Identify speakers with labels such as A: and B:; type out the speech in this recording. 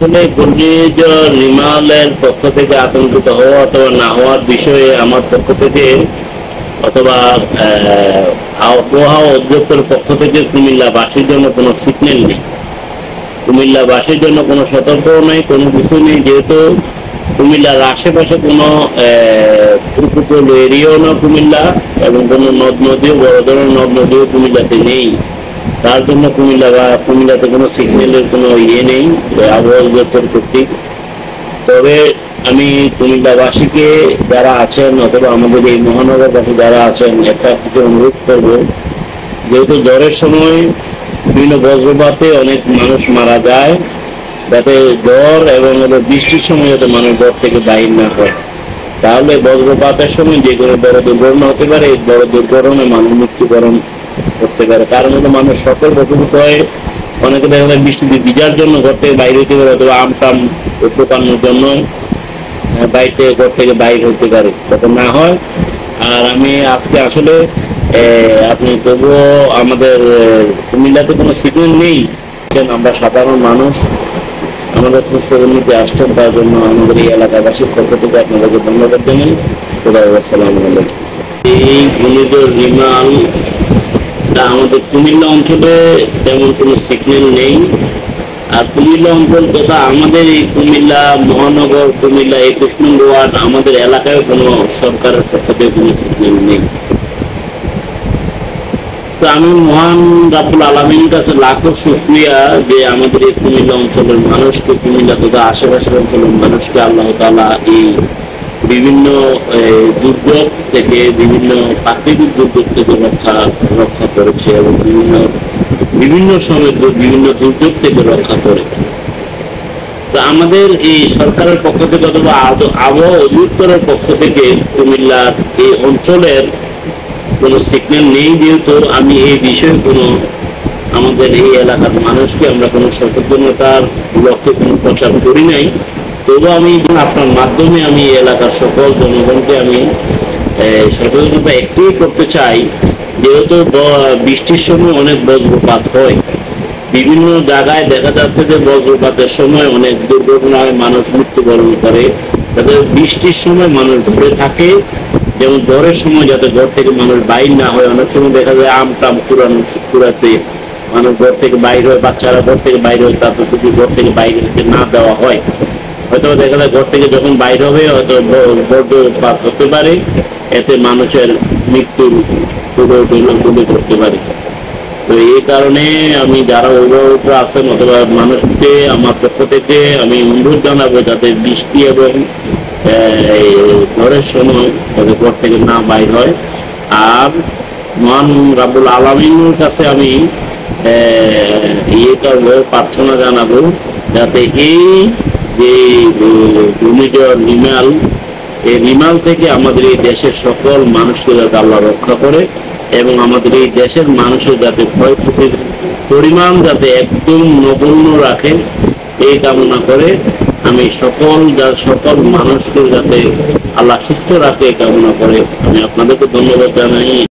A: আসলে ঘূর্ণিঝড় রিমালের পক্ষ থেকে আতঙ্কিত হওয়া অথবা না হওয়ার বিষয়ে আমার পক্ষ থেকে অথবা আবহাওয়া অধিদপ্তরের পক্ষ থেকে কুমিল্লাবাসীর জন্য কোনো সিগন্যাল নেই, কুমিল্লাবাসীর জন্য কোনো সতর্কও নেই, কোনো কিছু নেই। যেহেতু কুমিল্লার আশেপাশে কোনো উপকূল এরিয়াও না কুমিল্লা, এবং কোনো নদ নদীও বড় ধরনের নদ নদীও কুমিল্লাতে নেই। তার জন্য কুমিল্লাতে কোনো সিগন্যালের কোনো ইয়ে নেই আবহাওয়া অধিদপ্তর কর্তৃক। তবে আমি কুমিল্লাবাসীকে যারা আছেন অথবা আমাদের এই মহানগরবাসী যারা আছেন একটা কিছু অনুরোধ করব, যেহেতু ঝড়ের সময় বিভিন্ন বজ্রপাতে অনেক মানুষ মারা যায়, যাতে ঝড় এবং বৃষ্টির সময় যাতে মানুষ ঘর থেকে বাইর না হয়, তাহলে বজ্রপাতের সময় যে কোনো বড় দুর্ঘটনা হতে পারে। এই বড় দুর্ঘটনায় মানুষ মৃত্যুবরণ করতে পারে। কারণ হলো মানুষ সকল বসবাস হয়, অনেকে দেখা যায় বৃষ্টিতে ভিজার জন্য ঘর থেকে বাইরে হতে পারে, অথবা আম টাম দোকানোর জন্য বাড়িতে ঘর থেকে বাইরে হতে পারে, তখন না হয়। আর আমি আজকে আসলে আপনি তবুও আমাদের কুমিল্লাতে কোনো সিগন্যাল নেই, আমরা সাধারণ মানুষ আমাদের খোঁজখবর নিতে আসছেন, তার জন্য আমাদের এই এলাকাবাসীর পক্ষ থেকে আপনাদেরকে ধন্যবাদ জানাই। আসসালামু আলাইকুম। এই ঘূর্ণিঝড় রিমাল আমাদের কুমিল্লা অঞ্চলে তেমন কোনো সিগন্যাল নেই। আর কুমিল্লা অঞ্চল তথা আমাদের এই কুমিল্লা মহানগর, কুমিল্লা 21 নং ওয়ার্ড, আমাদের এলাকায় কোনো সরকারের পক্ষ থেকে কোনো সিগন্যাল নেই। তো আমি মহান রাব্বুল আলামিনের কাছে লাখো শুকরিয়া যে আমাদের এই কুমিল্লা অঞ্চলের মানুষকে, কুমিল্লা তথা আশেপাশের অঞ্চলের মানুষকে আল্লাহ তাআলা এই বিভিন্ন দুর্যোগ থেকে, বিভিন্ন প্রাকৃতিক দুর্যোগ থেকে রক্ষা করেছে, এবং বিভিন্ন সময় বিভিন্ন দুর্যোগ থেকে রক্ষা করে। তো আমাদের এই সরকারের পক্ষ থেকে অথবা আবহাওয়া অধিদপ্তরের পক্ষ থেকে কুমিল্লার এই অঞ্চলের কোনো সিগন্যাল নেই। যেহেতু আমি এই বিষয়ে কোনো আমাদের এই এলাকার মানুষকে আমরা কোনো সচেতনতার লক্ষ্যে কোনো প্রচার করি নাই, তবুও আমি আপনার মাধ্যমে আমি এলাকার সকল জনগণকে আমি সচেতনতা একটুই করতে চাই। যেহেতু বৃষ্টির সময় অনেক বজ্রপাত হয়, বিভিন্ন জায়গায় দেখা যাচ্ছে যে বজ্রপাতের সময় অনেক দুর্ঘটনায় মানুষ মৃত্যুবরণ করে। যাতে বৃষ্টির সময় মানুষ ঘরে থাকে, যেমন ঝড়ের সময় যাতে ঘর থেকে মানুষ বাইর না হয়। অনেক সময় দেখা যায় আম টাম কুড়াতে মানুষ ঘর থেকে বাইর হয়, বাচ্চারা ঘর থেকে বাইর হয়, তারপর যদি ঘর থেকে বাইরে না দেওয়া হয়, হয়তো দেখা যায় ঘর থেকে যখন বাইর হবে হয়তো বজ্রপাত হতে পারে, এতে মানুষের মৃত্যুর গুলি করতে পারে। তো এই কারণে আমি যারা অভিভাবক আছেন অথবা মানুষকে আমার পক্ষ থেকে আমি অনুরোধ জানাবো যাতে বৃষ্টি এবং ঝড়ের সময় যাতে ঘর থেকে না বাইর হয়। আর মহান রাব্বুল আলামিনের কাছে আমি করবো, প্রার্থনা জানাবো যাতে এই যে ঘূর্ণিঝড় রিমাল, এই রিমাল থেকে আমাদের এই দেশের সকল মানুষকে যাতে আল্লাহ রক্ষা করে, এবং আমাদের এই দেশের মানুষের যাতে ক্ষয়ক্ষতির পরিমাণ যাতে একদম নগণ্য রাখে, এই কামনা করে আমি সকল মানুষকে যাতে আল্লাহ সুস্থ রাখে এই কামনা করে আমি আপনাদেরকে ধন্যবাদ জানাই।